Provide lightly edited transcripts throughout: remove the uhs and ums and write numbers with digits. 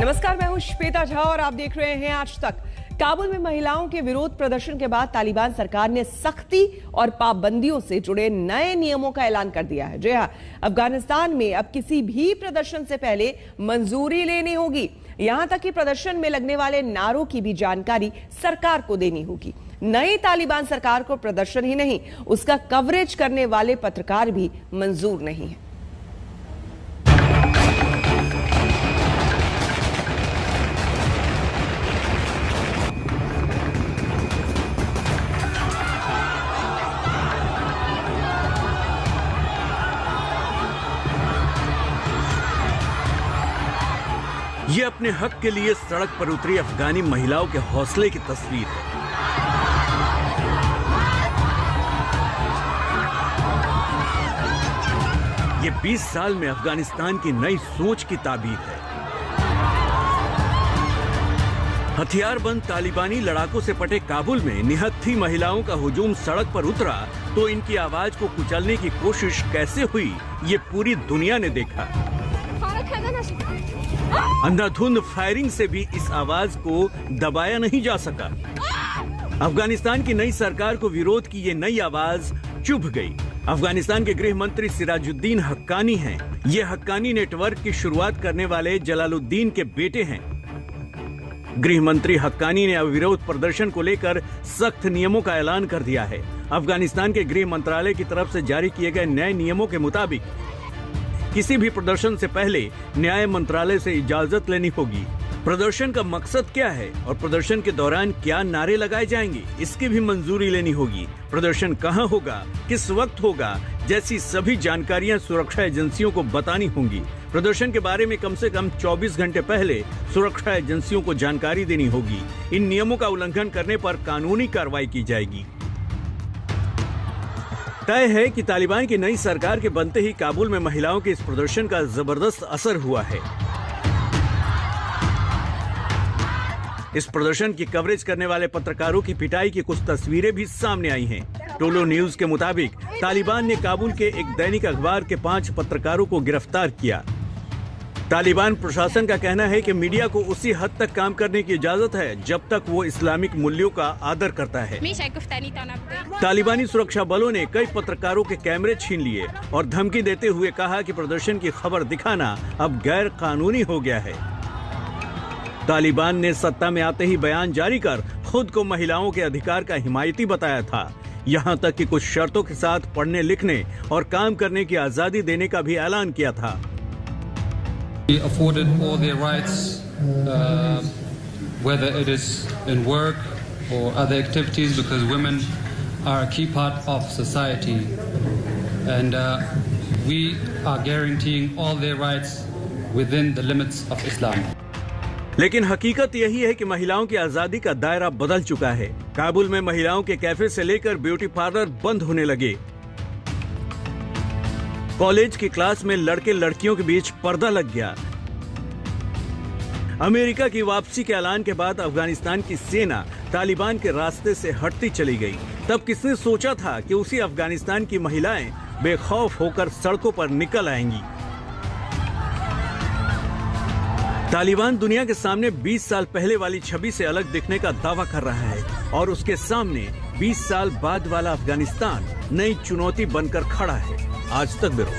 नमस्कार, मैं हूं श्वेता झा और आप देख रहे हैं आज तक। काबुल में महिलाओं के विरोध प्रदर्शन के बाद तालिबान सरकार ने सख्ती और पाबंदियों से जुड़े नए नियमों का ऐलान कर दिया है। जी हां, अफगानिस्तान में अब किसी भी प्रदर्शन से पहले मंजूरी लेनी होगी। यहां तक कि प्रदर्शन में लगने वाले नारों की भी जानकारी सरकार को देनी होगी। नई तालिबान सरकार को प्रदर्शन ही नहीं, उसका कवरेज करने वाले पत्रकार भी मंजूर नहीं है। ये अपने हक के लिए सड़क पर उतरी अफगानी महिलाओं के हौसले की तस्वीर है। ये 20 साल में अफगानिस्तान की नई सोच की ताबीर है। हथियारबंद तालिबानी लड़ाकों से पटे काबुल में निहत्थी महिलाओं का हुजूम सड़क पर उतरा तो इनकी आवाज को कुचलने की कोशिश कैसे हुई, ये पूरी दुनिया ने देखा। अंधाधुंध फायरिंग से भी इस आवाज को दबाया नहीं जा सका। अफगानिस्तान की नई सरकार को विरोध की ये नई आवाज चुभ गई। अफगानिस्तान के गृह मंत्री सिराजुद्दीन हक्कानी हैं। ये हक्कानी नेटवर्क की शुरुआत करने वाले जलालुद्दीन के बेटे हैं। गृह मंत्री हक्कानी ने अब विरोध प्रदर्शन को लेकर सख्त नियमों का ऐलान कर दिया है। अफगानिस्तान के गृह मंत्रालय की तरफ से जारी किए गए नए नियमों के मुताबिक किसी भी प्रदर्शन से पहले न्याय मंत्रालय से इजाजत लेनी होगी। प्रदर्शन का मकसद क्या है और प्रदर्शन के दौरान क्या नारे लगाए जाएंगे, इसकी भी मंजूरी लेनी होगी। प्रदर्शन कहां होगा, किस वक्त होगा, जैसी सभी जानकारियां सुरक्षा एजेंसियों को बतानी होंगी। प्रदर्शन के बारे में कम से कम 24 घंटे पहले सुरक्षा एजेंसियों को जानकारी देनी होगी। इन नियमों का उल्लंघन करने पर कानूनी कार्रवाई की जाएगी। तय है कि तालिबान की नई सरकार के बनते ही काबुल में महिलाओं के इस प्रदर्शन का जबरदस्त असर हुआ है। इस प्रदर्शन की कवरेज करने वाले पत्रकारों की पिटाई की कुछ तस्वीरें भी सामने आई हैं। टोलो न्यूज के मुताबिक तालिबान ने काबुल के एक दैनिक अखबार के 5 पत्रकारों को गिरफ्तार किया। तालिबान प्रशासन का कहना है कि मीडिया को उसी हद तक काम करने की इजाजत है जब तक वो इस्लामिक मूल्यों का आदर करता है। तालिबानी सुरक्षा बलों ने कई पत्रकारों के कैमरे छीन लिए और धमकी देते हुए कहा कि प्रदर्शन की खबर दिखाना अब गैर कानूनी हो गया है। तालिबान ने सत्ता में आते ही बयान जारी कर खुद को महिलाओं के अधिकार का हिमायती बताया था। यहाँ तक कि कुछ शर्तों के साथ पढ़ने लिखने और काम करने की आजादी देने का भी ऐलान किया था। Afforded all their rights, whether it is in work or other activities, because women are a key part of society, and we are guaranteeing all their rights within the limits of Islam. लेकिन हकीकत यही है कि महिलाओं की आजादी का दायरा बदल चुका है। काबुल में महिलाओं के कैफे से लेकर ब्यूटी पार्लर बंद होने लगे। कॉलेज की क्लास में लड़के लड़कियों के बीच पर्दा लग गया। अमेरिका की वापसी के ऐलान के बाद अफगानिस्तान की सेना तालिबान के रास्ते से हटती चली गई। तब किसने सोचा था कि उसी अफगानिस्तान की महिलाएं बेखौफ होकर सड़कों पर निकल आएंगी। तालिबान दुनिया के सामने 20 साल पहले वाली छवि से अलग दिखने का दावा कर रहा है और उसके सामने 20 साल बाद वाला अफगानिस्तान नई चुनौती बनकर खड़ा है। आज तक ब्यूरो।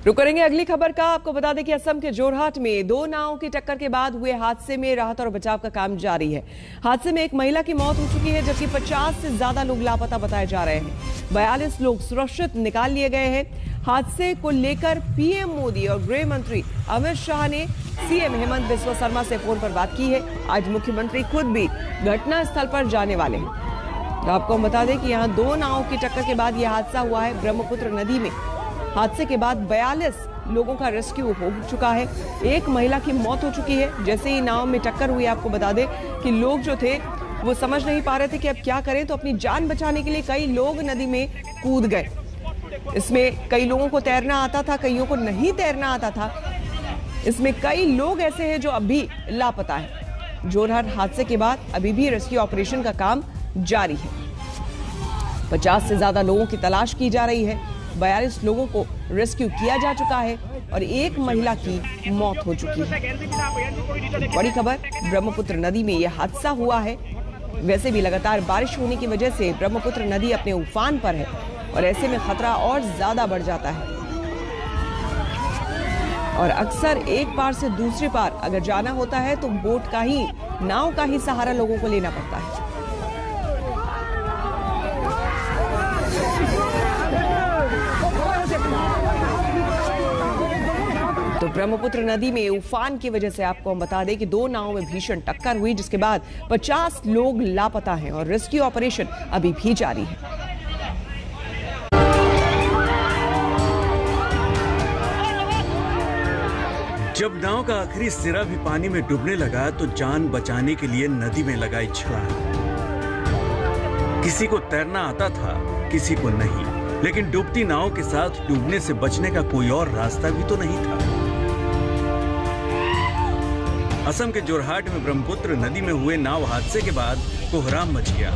रुक करेंगे अगली खबर का। आपको बता दें कि असम के जोरहाट में 2 नावों की टक्कर के बाद हुए हादसे में राहत और बचाव का काम जारी है। हादसे में एक महिला की मौत हो चुकी है जबकि 50 से ज्यादा लोग लापता बताए जा रहे हैं। 42 लोग सुरक्षित निकाल लिए गए हैं। हादसे को लेकर पीएम मोदी और गृह मंत्री अमित शाह ने सीएम हेमंत बिस्वा शर्मा से फोन पर बात की है। आज मुख्यमंत्री खुद भी घटना स्थल पर जाने वाले हैं। तो आपको हम बता दें कि यहाँ 2 नावों की टक्कर के बाद यह हादसा हुआ है ब्रह्मपुत्र नदी में। हादसे के बाद 42 लोगों का रेस्क्यू हो चुका है। एक महिला की मौत हो चुकी है। जैसे ही नाव में टक्कर हुई, आपको बता दें कि लोग जो थे वो समझ नहीं पा रहे थे कि अब क्या करें, तो अपनी जान बचाने के लिए कई लोग नदी में कूद गए। इसमें कई लोगों को तैरना आता था, कईयों को नहीं तैरना आता था। इसमें कई लोग ऐसे हैं जो अभी लापता है। जोरहाट हादसे के बाद अभी भी रेस्क्यू ऑपरेशन का काम जारी है। 50 से ज्यादा लोगों की तलाश की जा रही है। 42 लोगों को रेस्क्यू किया जा चुका है और एक महिला की मौत हो चुकी है। बड़ी खबर, ब्रह्मपुत्र नदी में यह हादसा हुआ है। वैसे भी लगातार बारिश होने की वजह से ब्रह्मपुत्र नदी अपने उफान पर है और ऐसे में खतरा और ज्यादा बढ़ जाता है और अक्सर एक पार से दूसरे पार अगर जाना होता है तो बोट का ही, नाव का ही सहारा लोगों को लेना पड़ता है। तो ब्रह्मपुत्र नदी में उफान की वजह से आपको हम बता दें कि 2 नावों में भीषण टक्कर हुई, जिसके बाद 50 लोग लापता हैं और रेस्क्यू ऑपरेशन अभी भी जारी है। जब नाव का आखिरी सिरा भी पानी में डूबने लगा तो जान बचाने के लिए नदी में लगाई छलांग। किसी को तैरना आता था, किसी को नहीं, लेकिन डूबती नाव के साथ डूबने से बचने का कोई और रास्ता भी तो नहीं था। असम के जोरहाट में ब्रह्मपुत्र नदी में हुए नाव हादसे के बाद कोहराम मच गया।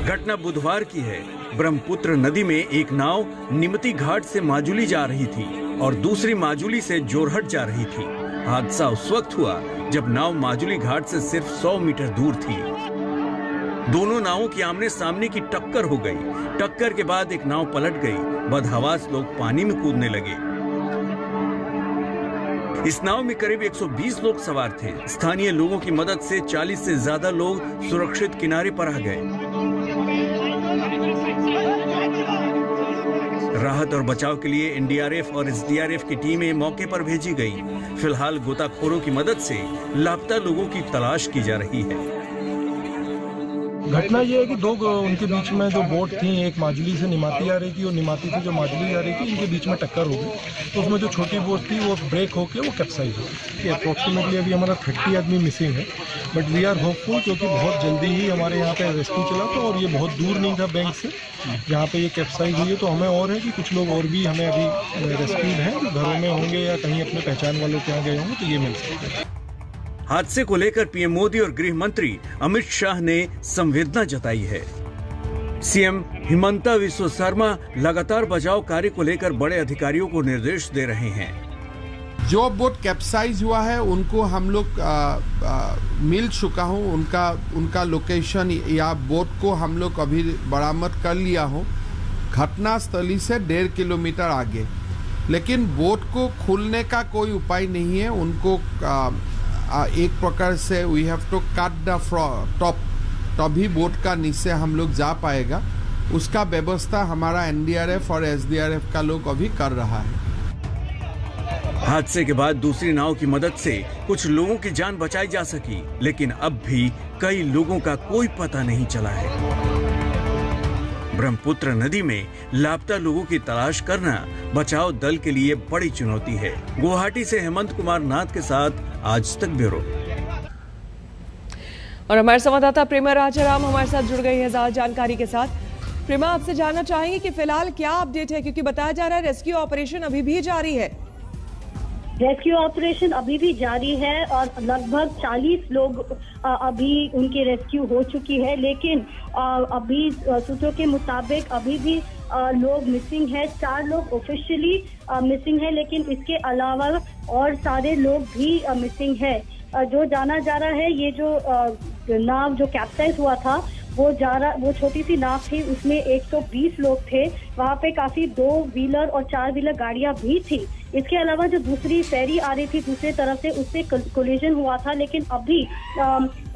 घटना बुधवार की है। ब्रह्मपुत्र नदी में एक नाव निमती घाट से माजुली जा रही थी और दूसरी माजुली से जोरहट जा रही थी। हादसा उस वक्त हुआ जब नाव माजुली घाट से सिर्फ 100 मीटर दूर थी। दोनों नावों की आमने सामने की टक्कर हो गई। टक्कर के बाद एक नाव पलट गई। बदहवास लोग पानी में कूदने लगे। इस नाव में करीब 120 लोग सवार थे। स्थानीय लोगों की मदद से 40 से ज्यादा लोग सुरक्षित किनारे पर आ गए। राहत और बचाव के लिए एनडीआरएफ और एसडीआरएफ की टीमें मौके पर भेजी गई। फिलहाल गोताखोरों की मदद से लापता लोगों की तलाश की जा रही है। घटना ये है कि 2 उनके बीच में जो बोट थी, एक माजुली से निमाती आ रही थी और निमाती से जो माजुली जा रही थी, इनके बीच में टक्कर हो गई। तो उसमें जो छोटी बोट थी वो ब्रेक होकर वो कैप्साइज हो गई। अप्रोक्सीमेटली अभी हमारा 30 आदमी मिसिंग है, बट वी आर होपफुल क्योंकि बहुत जल्दी ही हमारे यहाँ पे रेस्क्यू चला था और ये बहुत दूर नहीं था बैंक से जहाँ पे ये कैप्साइज हुई है। तो हमें और है कि कुछ लोग और भी हमें अभी रेस्क्यूड हैं, घरों में होंगे या कहीं अपने पहचान वालों के यहाँ गए होंगे, तो ये मिल सकते हैं। हादसे को लेकर पीएम मोदी और गृह मंत्री अमित शाह ने संवेदना जताई है। सीएम हिमंता विश्व शर्मा लगातार बचाव कार्य को लेकर बड़े अधिकारियों को निर्देश दे रहे हैं। जो बोट कैप्साइज हुआ है उनको हम लोग मिल चुका हूँ, उनका लोकेशन या बोट को हम लोग अभी बरामद कर लिया हो घटना स्थली से 1.5 किलोमीटर आगे। लेकिन बोट को खोलने का कोई उपाय नहीं है। उनको एक प्रकार से we have to cut the top, तभी बोट का नीचे हम लोग जा पाएगा। उसका व्यवस्था हमारा एनडीआरएफ और एसडीआरएफ का लोग अभी कर रहा है। हादसे के बाद दूसरी नाव की मदद से कुछ लोगों की जान बचाई जा सकी, लेकिन अब भी कई लोगों का कोई पता नहीं चला है। ब्रह्मपुत्र नदी में लापता लोगों की तलाश करना बचाव दल के लिए बड़ी चुनौती है। गुवाहाटी से हेमंत कुमार नाथ के साथ आज तक ब्यूरो। और हमारे संवाददाता प्रेमा राजाराम हमारे साथ जुड़ गई है ज्यादा जानकारी के साथ। प्रेमा, आपसे जानना चाहेंगे कि फिलहाल क्या अपडेट है, क्योंकि बताया जा रहा है रेस्क्यू ऑपरेशन अभी भी जारी है। रेस्क्यू ऑपरेशन अभी भी जारी है और लगभग 40 लोग अभी उनकी रेस्क्यू हो चुकी है, लेकिन अभी सूत्रों के मुताबिक अभी भी लोग मिसिंग है। 4 लोग ऑफिशियली मिसिंग है, लेकिन इसके अलावा और सारे लोग भी मिसिंग है। जो जाना जा रहा है, ये जो नाव जो कैप्साइज हुआ था वो छोटी सी नाव थी, उसमें 120 लोग थे। वहाँ पे काफी 2 व्हीलर और 4 व्हीलर गाड़ियां भी थी। इसके अलावा जो दूसरी फेरी आ रही थी दूसरी तरफ से, उससे कोलिजन हुआ था। लेकिन अभी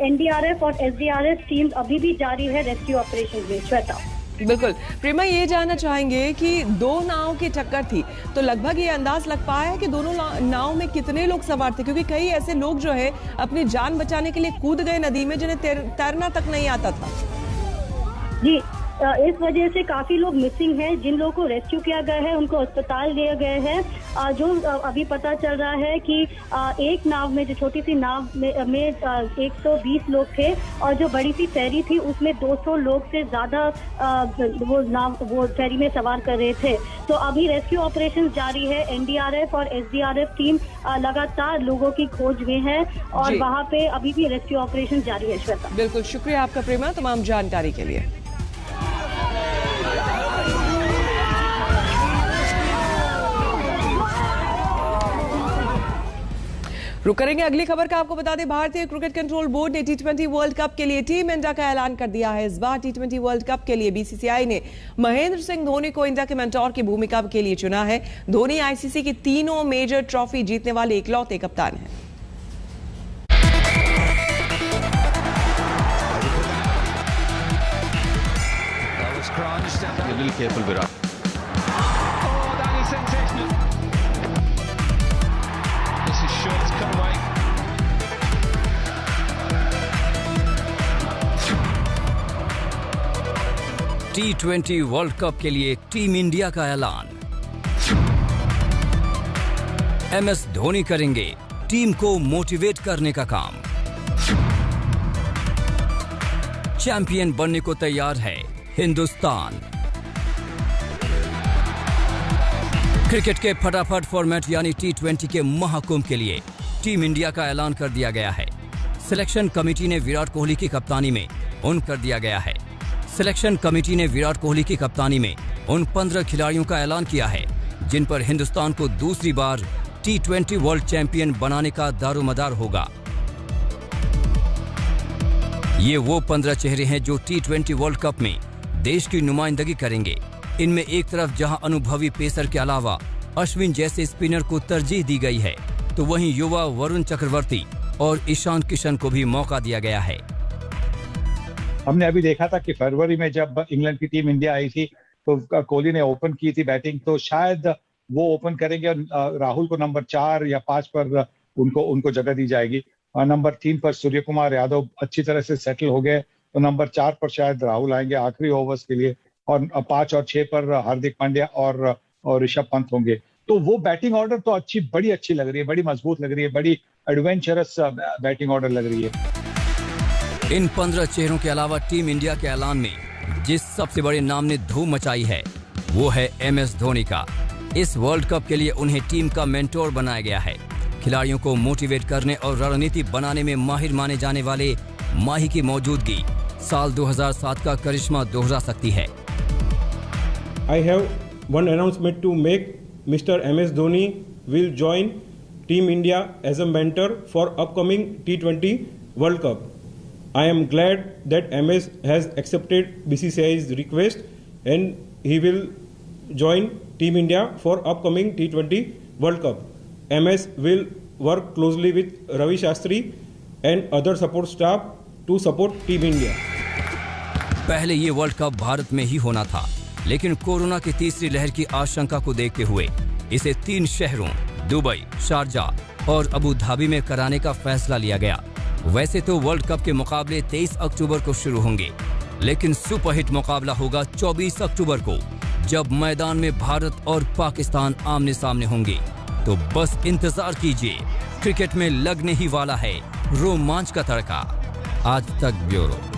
एनडीआरएफ और एसडीआरएफ टीम अभी भी जारी है रेस्क्यू ऑपरेशन में। श्वेता, बिल्कुल प्रेमा, ये जानना चाहेंगे कि 2 नाव की टक्कर थी, तो लगभग ये अंदाज लग पाया है कि दोनों नाव में कितने लोग सवार थे, क्योंकि कई ऐसे लोग जो है अपनी जान बचाने के लिए कूद गए नदी में जिन्हें तैरना तक नहीं आता था। जी, इस वजह से काफी लोग मिसिंग हैं। जिन लोगों को रेस्क्यू किया गया है उनको अस्पताल लिए गए हैं। जो अभी पता चल रहा है कि एक नाव में, जो छोटी सी नाव में 120 लोग थे और जो बड़ी सी फेरी थी उसमें 200 लोग से ज्यादा वो फेरी में सवार कर रहे थे। तो अभी रेस्क्यू ऑपरेशन जारी है। एनडीआरएफ और एसडीआरएफ टीम लगातार लोगों की खोज में है और वहाँ पे अभी भी रेस्क्यू ऑपरेशन जारी है। श्वेता, बिल्कुल शुक्रिया आपका प्रेमा तमाम जानकारी के लिए। रुक करेंगे अगली खबर का। आपको बता दें, भारतीय क्रिकेट कंट्रोल बोर्ड ने टी20 वर्ल्ड कप के लिए टीम इंडिया का ऐलान कर दिया है। इस बार टी20 वर्ल्ड कप के लिए बीसीसीआई ने महेंद्र सिंह धोनी को इंडिया के मेंटोर की भूमिका के लिए चुना है। धोनी आईसीसी की तीनों मेजर ट्रॉफी जीतने वाले इकलौते कप्तान हैं। टी20 वर्ल्ड कप के लिए टीम इंडिया का ऐलान। एमएस धोनी करेंगे टीम को मोटिवेट करने का काम। चैंपियन बनने को तैयार है हिंदुस्तान। क्रिकेट के फटाफट फॉर्मेट यानी टी20 के महाकुंभ के लिए टीम इंडिया का ऐलान कर दिया गया है। सिलेक्शन कमेटी ने विराट कोहली की कप्तानी में सिलेक्शन कमेटी ने विराट कोहली की कप्तानी में उन 15 खिलाड़ियों का ऐलान किया है जिन पर हिंदुस्तान को दूसरी बार टी20 वर्ल्ड चैंपियन बनाने का दारोमदार होगा। ये वो 15 चेहरे हैं जो टी20 वर्ल्ड कप में देश की नुमाइंदगी करेंगे। इनमें एक तरफ जहां अनुभवी पेसर के अलावा अश्विन जैसे स्पिनर को तरजीह दी गई है, तो वहीं युवा वरुण चक्रवर्ती और ईशान किशन को भी मौका दिया गया है। हमने अभी देखा था कि फरवरी में जब इंग्लैंड की टीम इंडिया आई थी तो कोहली ने ओपन की थी बैटिंग, तो शायद वो ओपन करेंगे और राहुल को नंबर 4 या 5 पर उनको जगह दी जाएगी। और नंबर 3 पर सूर्य कुमार यादव अच्छी तरह से सेटल हो गए, तो नंबर 4 पर शायद राहुल आएंगे आखिरी ओवर्स के लिए, और 5 और 6 पर हार्दिक पांड्या और ऋषभ पंत होंगे। तो वो बैटिंग ऑर्डर तो बड़ी अच्छी लग रही है, बड़ी मजबूत लग रही है, बड़ी एडवेंचरस बैटिंग ऑर्डर लग रही है। इन 15 चेहरों के अलावा टीम इंडिया के ऐलान में जिस सबसे बड़े नाम ने धूम मचाई है वो है एमएस धोनी का। इस वर्ल्ड कप के लिए उन्हें टीम का मेंटोर बनाया गया है। खिलाड़ियों को मोटिवेट करने और रणनीति बनाने में माहिर माने जाने वाले माही की मौजूदगी साल 2007 का करिश्मा दोहरा सकती है। I have one announcement to make. Mr. MS Dhoni will join Team India as a mentor for upcoming T20 World Cup. I am glad that MS has accepted BCCI's request and he will join Team India for upcoming T20 World Cup. MS will work closely with Ravi Shastri and other support staff to support Team India. पहले ये world cup Bharat में ही होना था, लेकिन corona की तीसरी लहर की आशंका को देखते हुए इसे 3 शहरों दुबई, शारजाह और अबू धाबी में कराने का फैसला लिया गया। वैसे तो वर्ल्ड कप के मुकाबले 23 अक्टूबर को शुरू होंगे, लेकिन सुपरहिट मुकाबला होगा 24 अक्टूबर को, जब मैदान में भारत और पाकिस्तान आमने सामने होंगे। तो बस इंतजार कीजिए, क्रिकेट में लगने ही वाला है रोमांच का तड़का। आज तक ब्यूरो।